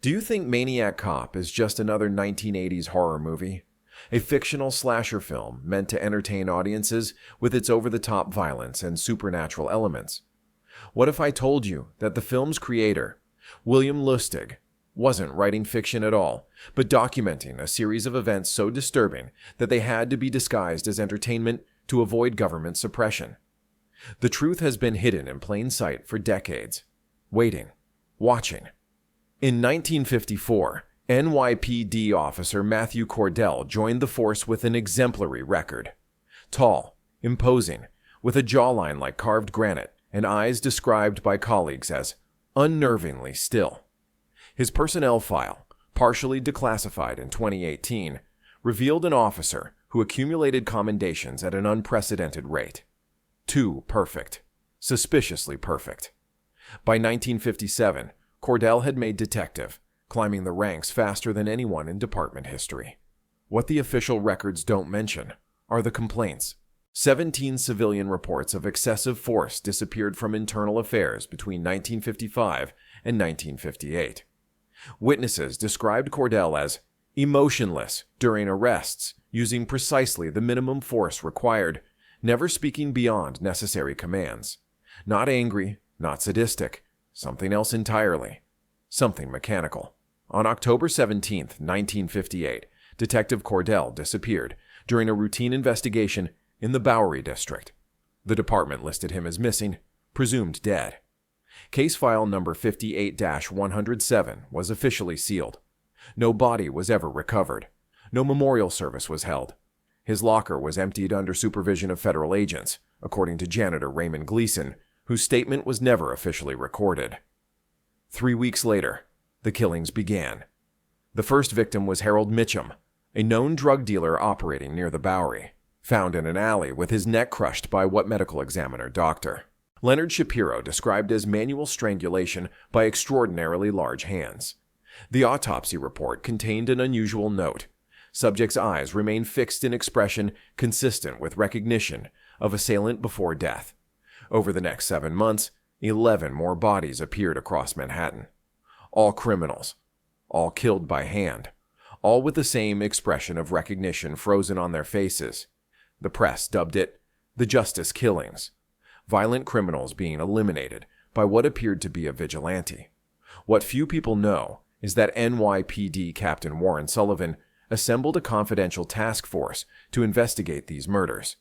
Do you think Maniac Cop is just another 1980s horror movie? A fictional slasher film meant to entertain audiences with its over-the-top violence and supernatural elements? What if I told you that the film's creator, William Lustig, wasn't writing fiction at all, but documenting a series of events so disturbing that they had to be disguised as entertainment to avoid government suppression? The truth has been hidden in plain sight for decades, waiting, watching. In 1954, NYPD officer Matthew Cordell joined the force with an exemplary record. Tall, imposing, with a jawline like carved granite and eyes described by colleagues as unnervingly still. His personnel file, partially declassified in 2018, revealed an officer who accumulated commendations at an unprecedented rate. Too perfect. Suspiciously perfect. By 1957, Cordell had made detective, climbing the ranks faster than anyone in department history. What the official records don't mention are the complaints. 17 civilian reports of excessive force disappeared from internal affairs between 1955 and 1958. Witnesses described Cordell as emotionless during arrests, using precisely the minimum force required, never speaking beyond necessary commands. Not angry, not sadistic, something else entirely. Something mechanical. On October 17, 1958, Detective Cordell disappeared during a routine investigation in the Bowery district. The department listed him as missing, presumed dead. Case file number 58-107 was officially sealed. No body was ever recovered. No memorial service was held. His locker was emptied under supervision of federal agents, according to janitor Raymond Gleason, whose statement was never officially recorded. 3 weeks later, the killings began. The first victim was Harold Mitchum, a known drug dealer operating near the Bowery, found in an alley with his neck crushed by what medical examiner Dr. Leonard Shapiro described as manual strangulation by extraordinarily large hands. The autopsy report contained an unusual note. Subject's eyes remained fixed in expression consistent with recognition of assailant before death. Over the next 7 months, 11 more bodies appeared across Manhattan. All criminals, all killed by hand, all with the same expression of recognition frozen on their faces. The press dubbed it the Justice Killings, violent criminals being eliminated by what appeared to be a vigilante. What few people know is that NYPD Captain Warren Sullivan assembled a confidential task force to investigate these murders.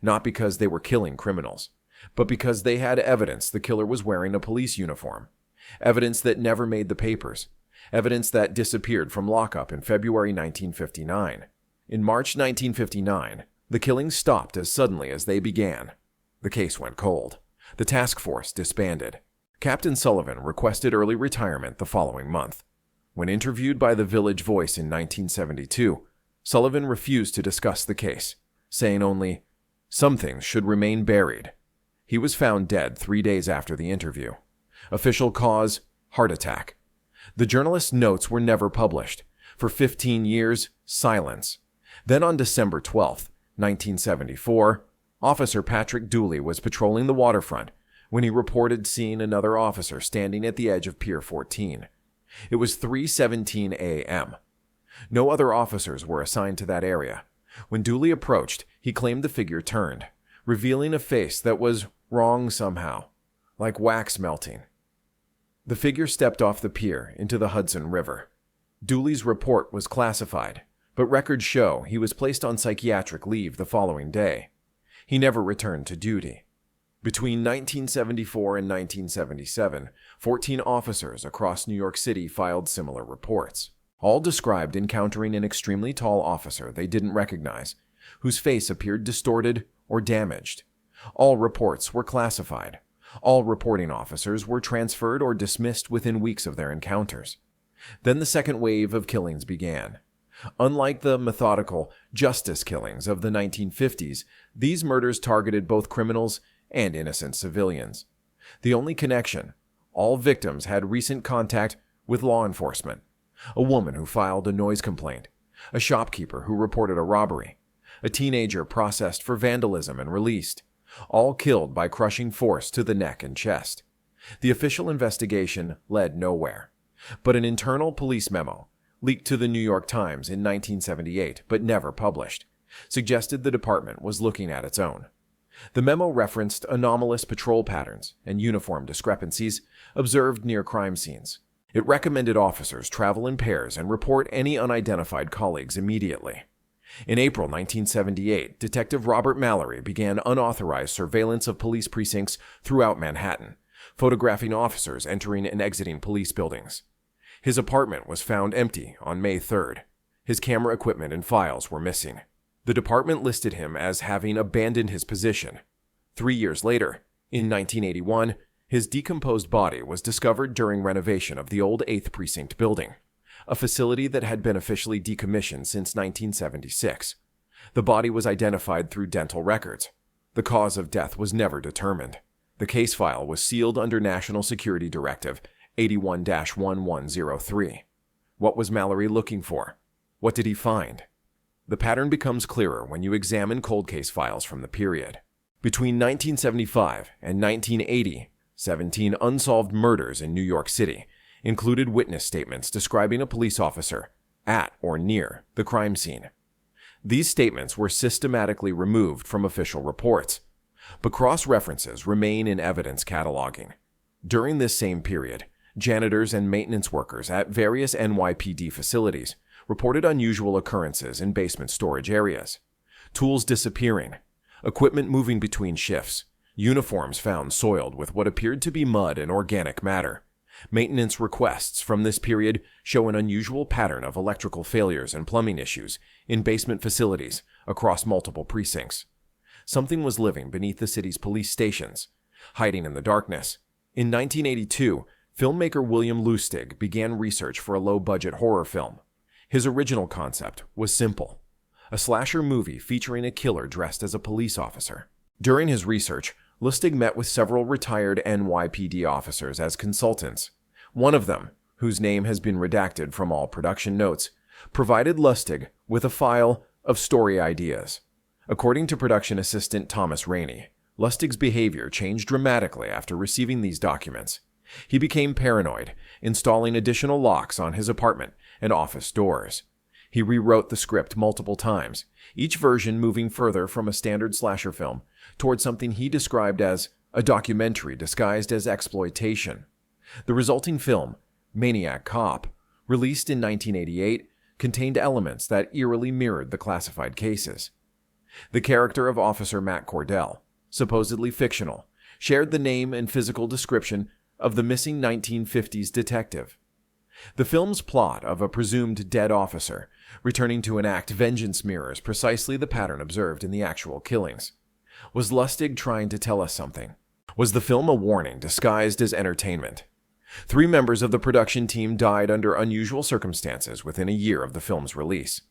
Not because they were killing criminals, but because they had evidence the killer was wearing a police uniform, evidence that never made the papers, evidence that disappeared from lockup in February 1959. In March 1959, the killings stopped as suddenly as they began. The case went cold. The task force disbanded. Captain Sullivan requested early retirement the following month. When interviewed by the Village Voice in 1972, Sullivan refused to discuss the case, saying only, "Some things should remain buried." He was found dead 3 days after the interview. Official cause, heart attack. The journalist's notes were never published. For 15 years, silence. Then on December 12, 1974, Officer Patrick Dooley was patrolling the waterfront when he reported seeing another officer standing at the edge of Pier 14. It was 3:17 a.m. No other officers were assigned to that area. When Dooley approached, he claimed the figure turned, revealing a face that was wrong somehow, like wax melting. The figure stepped off the pier into the Hudson River. Dooley's report was classified, but records show he was placed on psychiatric leave the following day. He never returned to duty. Between 1974 and 1977, 14 officers across New York City filed similar reports. All described encountering an extremely tall officer they didn't recognize, whose face appeared distorted or damaged. All reports were classified. All reporting officers were transferred or dismissed within weeks of their encounters. Then the second wave of killings began. Unlike the methodical justice killings of the 1950s, these murders targeted both criminals and innocent civilians. The only connection: all victims had recent contact with law enforcement. A woman who filed a noise complaint, a shopkeeper who reported a robbery, a teenager processed for vandalism and released, all killed by crushing force to the neck and chest. The official investigation led nowhere. But an internal police memo, leaked to the New York Times in 1978 but never published, suggested the department was looking at its own. The memo referenced anomalous patrol patterns and uniform discrepancies observed near crime scenes. It recommended officers travel in pairs and report any unidentified colleagues immediately. In April 1978, Detective Robert Mallory began unauthorized surveillance of police precincts throughout Manhattan, photographing officers entering and exiting police buildings. His apartment was found empty on May 3rd. His camera equipment and files were missing. The department listed him as having abandoned his position. 3 years later, in 1981, his decomposed body was discovered during renovation of the old 8th Precinct building, a facility that had been officially decommissioned since 1976. The body was identified through dental records. The cause of death was never determined. The case file was sealed under National Security Directive 81-1103. What was Mallory looking for? What did he find? The pattern becomes clearer when you examine cold case files from the period. Between 1975 and 1980, 17 unsolved murders in New York City included witness statements describing a police officer at or near the crime scene. These statements were systematically removed from official reports, but cross-references remain in evidence cataloging. During this same period, janitors and maintenance workers at various NYPD facilities reported unusual occurrences in basement storage areas, tools disappearing, equipment moving between shifts, uniforms found soiled with what appeared to be mud and organic matter. Maintenance requests from this period show an unusual pattern of electrical failures and plumbing issues in basement facilities across multiple precincts. Something was living beneath the city's police stations, hiding in the darkness. In 1982, filmmaker William Lustig began research for a low-budget horror film. His original concept was simple: a slasher movie featuring a killer dressed as a police officer. During his research, Lustig met with several retired NYPD officers as consultants. One of them, whose name has been redacted from all production notes, provided Lustig with a file of story ideas. According to production assistant Thomas Rainey, Lustig's behavior changed dramatically after receiving these documents. He became paranoid, installing additional locks on his apartment and office doors. He rewrote the script multiple times, each version moving further from a standard slasher film toward something he described as a documentary disguised as exploitation. The resulting film, Maniac Cop, released in 1988, contained elements that eerily mirrored the classified cases. The character of Officer Matt Cordell, supposedly fictional, shared the name and physical description of the missing 1950s detective. The film's plot of a presumed dead officer returning to enact vengeance mirrors precisely the pattern observed in the actual killings. Was Lustig trying to tell us something? Was the film a warning disguised as entertainment? 3 members of the production team died under unusual circumstances within a year of the film's release.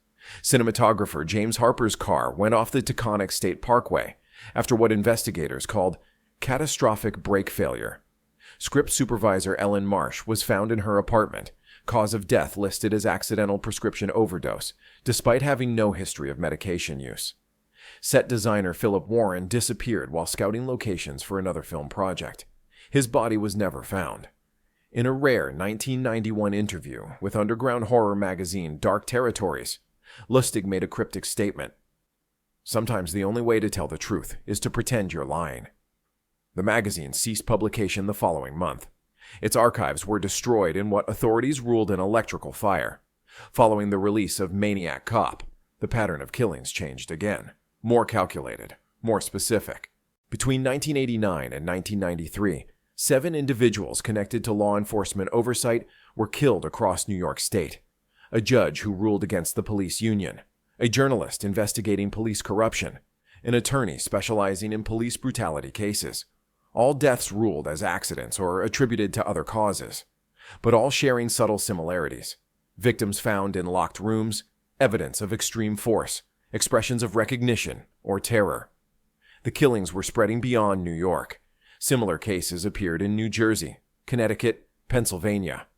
Cinematographer James Harper's car went off the Taconic State Parkway after what investigators called catastrophic brake failure. Script supervisor Ellen Marsh was found in her apartment, cause of death listed as accidental prescription overdose, despite having no history of medication use. Set designer Philip Warren disappeared while scouting locations for another film project. His body was never found. In a rare 1991 interview with underground horror magazine Dark Territories, Lustig made a cryptic statement: "Sometimes the only way to tell the truth is to pretend you're lying." The magazine ceased publication the following month. Its archives were destroyed in what authorities ruled an electrical fire. Following the release of Maniac Cop, the pattern of killings changed again. More calculated, more specific. Between 1989 and 1993, 7 individuals connected to law enforcement oversight were killed across New York State. A judge who ruled against the police union, a journalist investigating police corruption, an attorney specializing in police brutality cases. All deaths ruled as accidents or attributed to other causes, but all sharing subtle similarities. Victims found in locked rooms, evidence of extreme force, expressions of recognition or terror. The killings were spreading beyond New York. Similar cases appeared in New Jersey, Connecticut, Pennsylvania.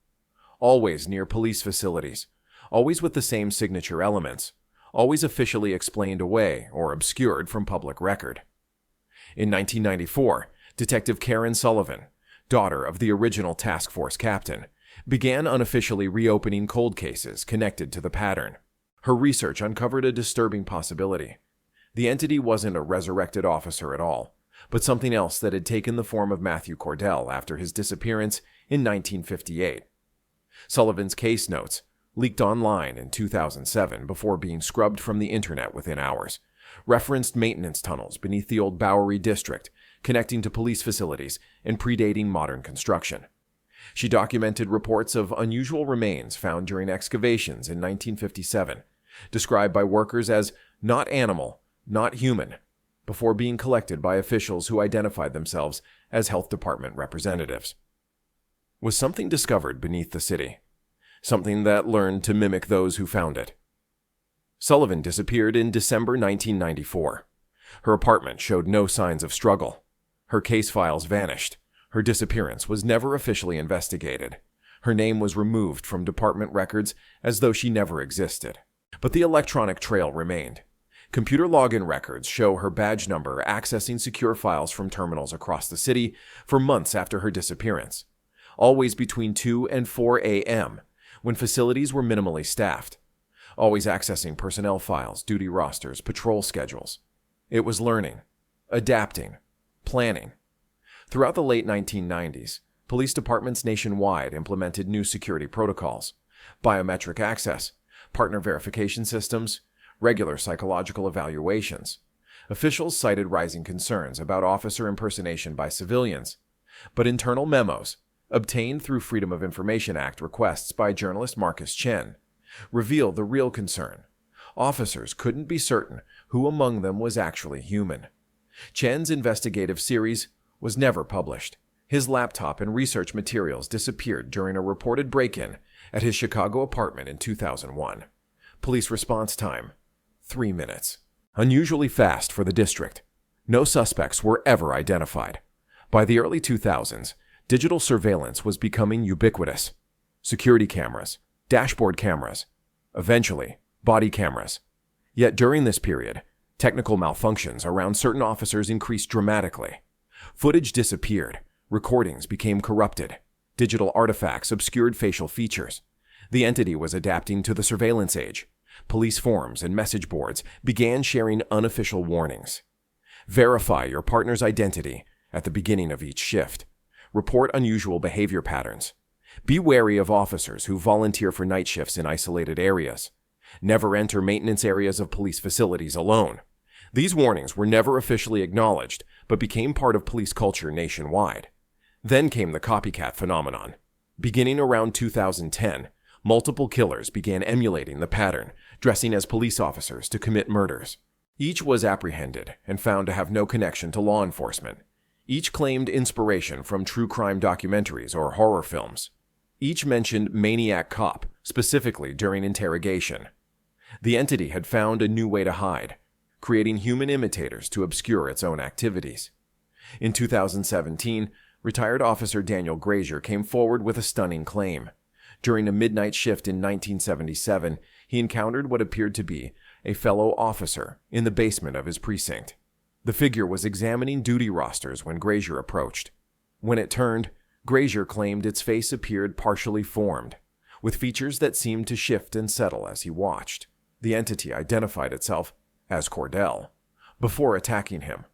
Always near police facilities, always with the same signature elements, always officially explained away or obscured from public record. In 1994, Detective Karen Sullivan, daughter of the original task force captain, began unofficially reopening cold cases connected to the pattern. Her research uncovered a disturbing possibility. The entity wasn't a resurrected officer at all, but something else that had taken the form of Matthew Cordell after his disappearance in 1958. Sullivan's case notes, leaked online in 2007 before being scrubbed from the internet within hours, referenced maintenance tunnels beneath the old Bowery district, connecting to police facilities and predating modern construction. She documented reports of unusual remains found during excavations in 1957, described by workers as not animal, not human, before being collected by officials who identified themselves as health department representatives. Was something discovered beneath the city? Something that learned to mimic those who found it? Sullivan disappeared in December 1994. Her apartment showed no signs of struggle. Her case files vanished. Her disappearance was never officially investigated. Her name was removed from department records as though she never existed. But the electronic trail remained. Computer login records show her badge number accessing secure files from terminals across the city for months after her disappearance, always between 2 and 4 a.m., when facilities were minimally staffed, always accessing personnel files, duty rosters, patrol schedules. It was learning, adapting, planning. Throughout the late 1990s, police departments nationwide implemented new security protocols, biometric access, partner verification systems, regular psychological evaluations. Officials cited rising concerns about officer impersonation by civilians, but internal memos, obtained through Freedom of Information Act requests by journalist Marcus Chen, revealed the real concern. Officers couldn't be certain who among them was actually human. Chen's investigative series was never published. His laptop and research materials disappeared during a reported break-in at his Chicago apartment in 2001. Police response time, 3 minutes. Unusually fast for the district. No suspects were ever identified. By the early 2000s, digital surveillance was becoming ubiquitous. Security cameras, dashboard cameras, eventually, body cameras. Yet during this period, technical malfunctions around certain officers increased dramatically. Footage disappeared, recordings became corrupted, digital artifacts obscured facial features. The entity was adapting to the surveillance age. Police forums and message boards began sharing unofficial warnings. Verify your partner's identity at the beginning of each shift. Report unusual behavior patterns. Be wary of officers who volunteer for night shifts in isolated areas. Never enter maintenance areas of police facilities alone. These warnings were never officially acknowledged, but became part of police culture nationwide. Then came the copycat phenomenon. Beginning around 2010, multiple killers began emulating the pattern, dressing as police officers to commit murders. Each was apprehended and found to have no connection to law enforcement. Each claimed inspiration from true crime documentaries or horror films. Each mentioned Maniac Cop, specifically during interrogation. The entity had found a new way to hide, creating human imitators to obscure its own activities. In 2017, retired officer Daniel Grazier came forward with a stunning claim. During a midnight shift in 1977, he encountered what appeared to be a fellow officer in the basement of his precinct. The figure was examining duty rosters when Grazier approached. When it turned, Grazier claimed its face appeared partially formed, with features that seemed to shift and settle as he watched. The entity identified itself as Cordell. Before attacking him,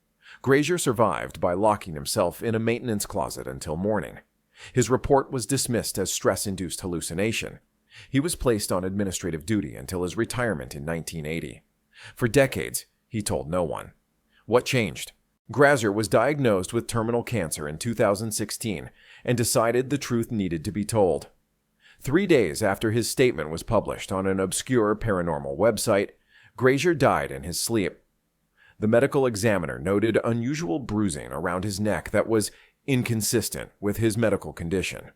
Grazier survived by locking himself in a maintenance closet until morning. His report was dismissed as stress-induced hallucination. He was placed on administrative duty until his retirement in 1980. For decades, he told no one. What changed? Grazier was diagnosed with terminal cancer in 2016 and decided the truth needed to be told. 3 days after his statement was published on an obscure paranormal website, Grazier died in his sleep. The medical examiner noted unusual bruising around his neck that was inconsistent with his medical condition.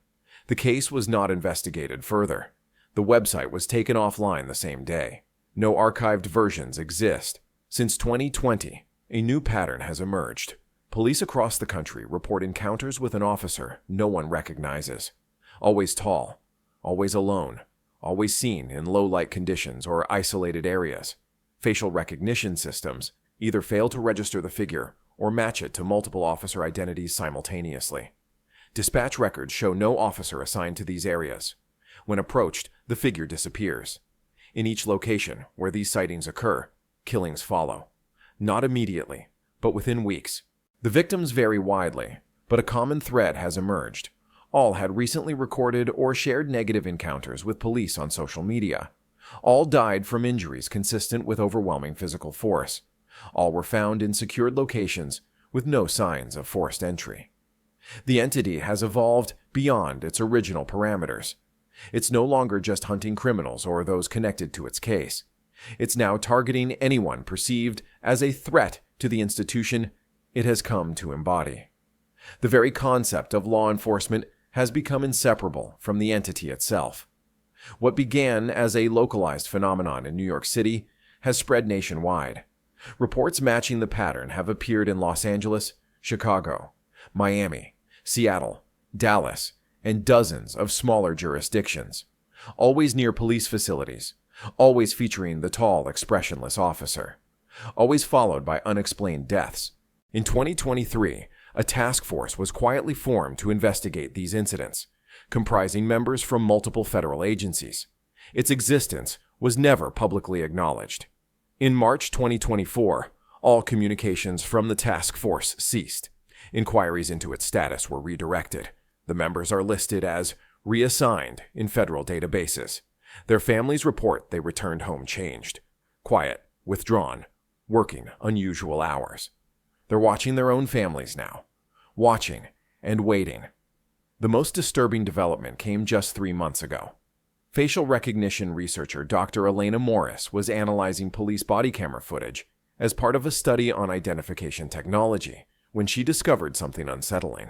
The case was not investigated further. The website was taken offline the same day. No archived versions exist. Since 2020, a new pattern has emerged. Police across the country report encounters with an officer no one recognizes. Always tall, always alone, always seen in low-light conditions or isolated areas. Facial recognition systems either fail to register the figure or match it to multiple officer identities simultaneously. Dispatch records show no officer assigned to these areas. When approached, the figure disappears. In each location where these sightings occur, killings follow. Not immediately, but within weeks. The victims vary widely, but a common thread has emerged. All had recently recorded or shared negative encounters with police on social media. All died from injuries consistent with overwhelming physical force. All were found in secured locations with no signs of forced entry. The entity has evolved beyond its original parameters. It's no longer just hunting criminals or those connected to its case. It's now targeting anyone perceived as a threat to the institution it has come to embody. The very concept of law enforcement has become inseparable from the entity itself. What began as a localized phenomenon in New York City has spread nationwide. Reports matching the pattern have appeared in Los Angeles, Chicago, Miami, Seattle, Dallas, and dozens of smaller jurisdictions, always near police facilities, always featuring the tall, expressionless officer, always followed by unexplained deaths. In 2023, a task force was quietly formed to investigate these incidents, comprising members from multiple federal agencies. Its existence was never publicly acknowledged. In March 2024, all communications from the task force ceased. Inquiries into its status were redirected. The members are listed as reassigned in federal databases. Their families report they returned home changed, quiet, withdrawn, working unusual hours. They're watching their own families now, watching and waiting. The most disturbing development came just 3 months ago. Facial recognition researcher Dr. Elena Morris was analyzing police body camera footage as part of a study on identification technology when she discovered something unsettling.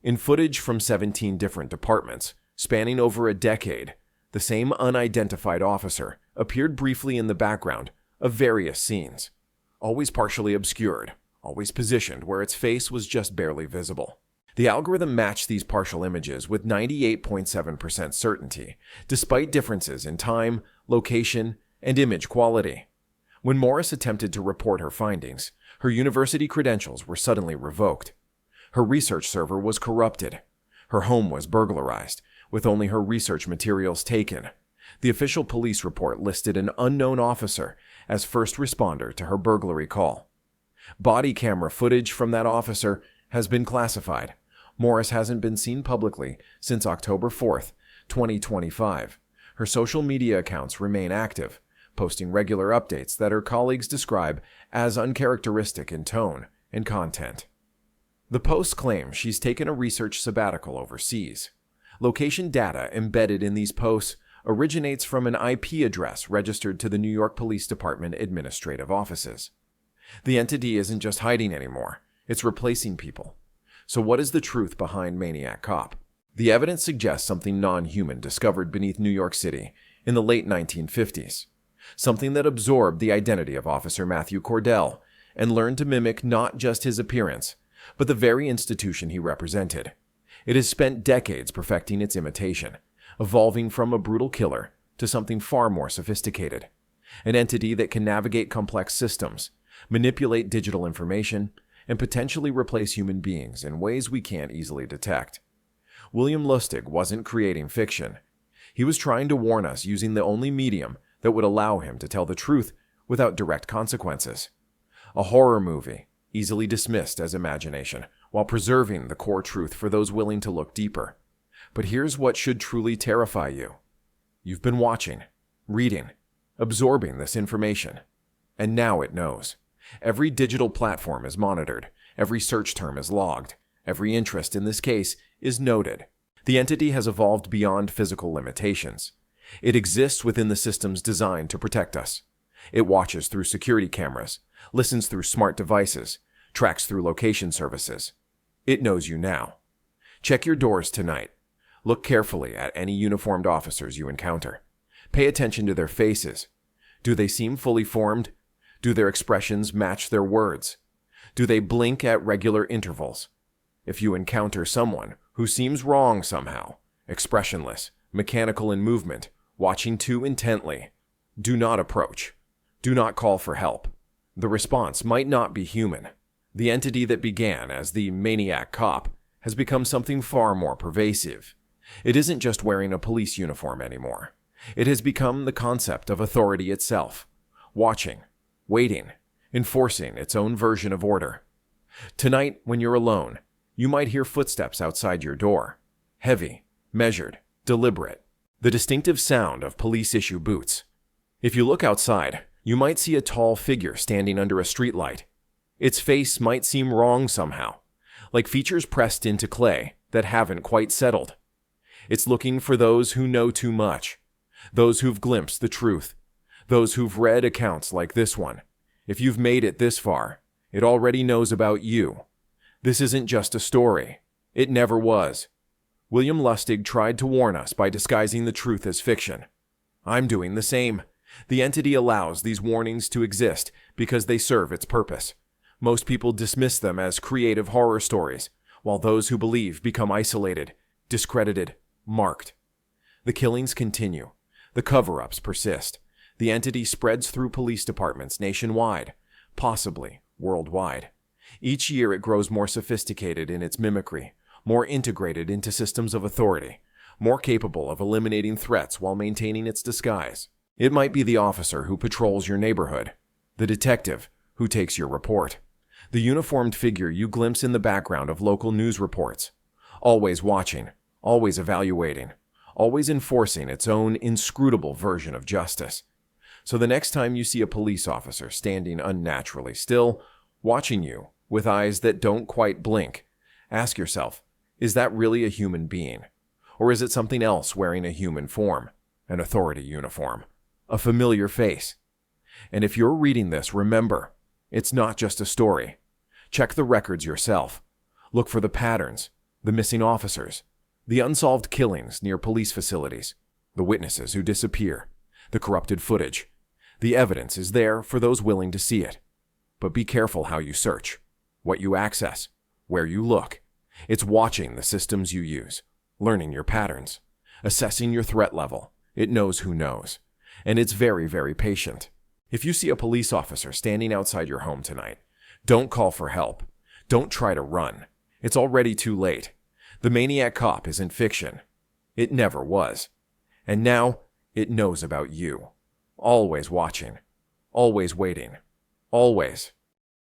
In footage from 17 different departments, spanning over a decade, the same unidentified officer appeared briefly in the background of various scenes, always partially obscured, always positioned where its face was just barely visible. The algorithm matched these partial images with 98.7% certainty, despite differences in time, location, and image quality. When Morris attempted to report her findings, her university credentials were suddenly revoked. Her research server was corrupted. Her home was burglarized, with only her research materials taken. The official police report listed an unknown officer as first responder to her burglary call. Body camera footage from that officer has been classified. Morris hasn't been seen publicly since October 4th, 2025. Her social media accounts remain active, posting regular updates that her colleagues describe as uncharacteristic in tone and content. The posts claim she's taken a research sabbatical overseas. Location data embedded in these posts originates from an IP address registered to the New York Police Department administrative offices. The entity isn't just hiding anymore, it's replacing people. So what is the truth behind Maniac Cop? The evidence suggests something non-human discovered beneath New York City in the late 1950s. Something that absorbed the identity of Officer Matthew Cordell and learned to mimic not just his appearance, but the very institution he represented. It has spent decades perfecting its imitation, evolving from a brutal killer to something far more sophisticated. An entity that can navigate complex systems, manipulate digital information, and potentially replace human beings in ways we can't easily detect. William Lustig wasn't creating fiction. He was trying to warn us using the only medium that would allow him to tell the truth without direct consequences. A horror movie, easily dismissed as imagination, while preserving the core truth for those willing to look deeper. But here's what should truly terrify you. You've been watching, reading, absorbing this information, and now it knows. Every digital platform is monitored, every search term is logged, every interest in this case is noted. The entity has evolved beyond physical limitations. It exists within the systems designed to protect us. It watches through security cameras, listens through smart devices, tracks through location services. It knows you now. Check your doors tonight. Look carefully at any uniformed officers you encounter. Pay attention to their faces. Do they seem fully formed? Do their expressions match their words? Do they blink at regular intervals? If you encounter someone who seems wrong somehow, expressionless, mechanical in movement, watching too intently, do not approach. Do not call for help. The response might not be human. The entity that began as the Maniac Cop has become something far more pervasive. It isn't just wearing a police uniform anymore. It has become the concept of authority itself, watching, waiting, enforcing its own version of order. Tonight, when you're alone, you might hear footsteps outside your door. Heavy, measured, deliberate. The distinctive sound of police-issue boots. If you look outside, you might see a tall figure standing under a streetlight. Its face might seem wrong somehow, like features pressed into clay that haven't quite settled. It's looking for those who know too much, those who've glimpsed the truth, those who've read accounts like this one. If you've made it this far, it already knows about you. This isn't just a story. It never was. William Lustig tried to warn us by disguising the truth as fiction. I'm doing the same. The entity allows these warnings to exist because they serve its purpose. Most people dismiss them as creative horror stories, while those who believe become isolated, discredited, marked. The killings continue. The cover-ups persist. The entity spreads through police departments nationwide, possibly worldwide. Each year it grows more sophisticated in its mimicry, more integrated into systems of authority, more capable of eliminating threats while maintaining its disguise. It might be the officer who patrols your neighborhood, the detective who takes your report, the uniformed figure you glimpse in the background of local news reports, always watching, always evaluating, always enforcing its own inscrutable version of justice. So the next time you see a police officer standing unnaturally still, watching you with eyes that don't quite blink, ask yourself, is that really a human being? Or is it something else wearing a human form, an authority uniform, a familiar face? And if you're reading this, remember, it's not just a story. Check the records yourself. Look for the patterns, the missing officers, the unsolved killings near police facilities, the witnesses who disappear, the corrupted footage. The evidence is there for those willing to see it. But be careful how you search, what you access, where you look. It's watching the systems you use, learning your patterns, assessing your threat level. It knows who knows. And it's very, very patient. If you see a police officer standing outside your home tonight, don't call for help. Don't try to run. It's already too late. The Maniac Cop isn't fiction. It never was. And now, it knows about you. Always watching. Always waiting. Always